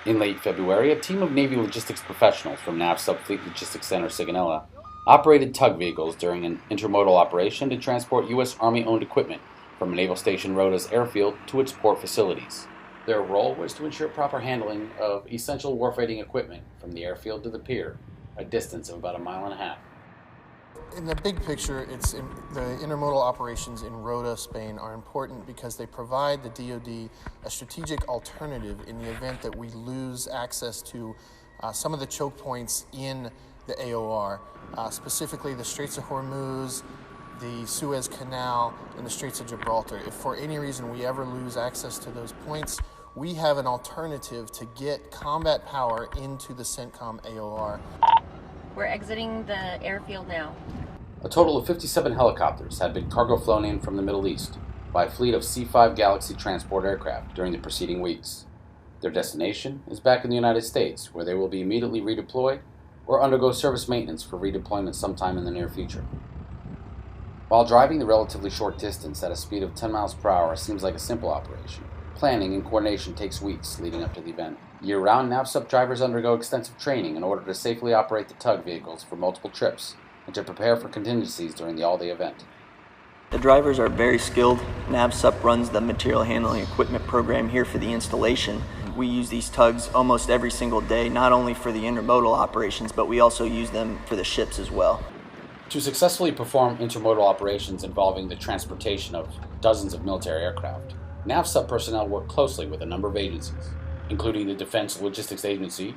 In late February, a team of Navy logistics professionals from Navsup Fleet Logistics Center, Sigonella, operated tug vehicles during an intermodal operation to transport U.S. Army-owned equipment from Naval Station Rhoda's airfield to its port facilities. Their role was to ensure proper handling of essential wharf-rating equipment from the airfield to the pier, a distance of about a mile and a half. In the big picture, the intermodal operations in Rota, Spain are important because they provide the DoD a strategic alternative in the event that we lose access to some of the choke points in the AOR, specifically the Straits of Hormuz, the Suez Canal, and the Straits of Gibraltar. If for any reason we ever lose access to those points, we have an alternative to get combat power into the CENTCOM AOR. We're exiting the airfield now. A total of 57 helicopters had been cargo flown in from the Middle East by a fleet of C-5 Galaxy transport aircraft during the preceding weeks. Their destination is back in the United States, where they will be immediately redeployed or undergo service maintenance for redeployment sometime in the near future. While driving the relatively short distance at a speed of 10 miles per hour seems like a simple operation, planning and coordination takes weeks leading up to the event. Year-round, Navsup drivers undergo extensive training in order to safely operate the tug vehicles for multiple trips and to prepare for contingencies during the all-day event. The drivers are very skilled. Navsup runs the material handling equipment program here for the installation. We use these tugs almost every single day, not only for the intermodal operations, but we also use them for the ships as well. To successfully perform intermodal operations involving the transportation of dozens of military aircraft, Navsup personnel work closely with a number of agencies, including the Defense Logistics Agency,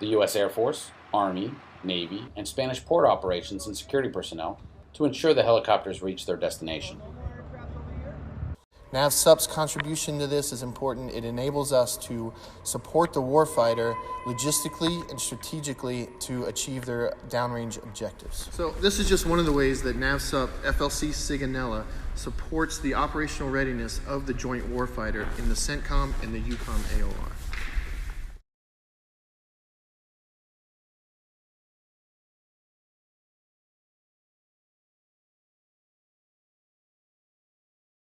the U.S. Air Force, Army, Navy, and Spanish port operations and security personnel to ensure the helicopters reach their destination. NAVSUP's contribution to this is important. It enables us to support the warfighter logistically and strategically to achieve their downrange objectives. So this is just one of the ways that NAVSUP FLC Sigonella supports the operational readiness of the joint warfighter in the CENTCOM and the EUCOM AOR.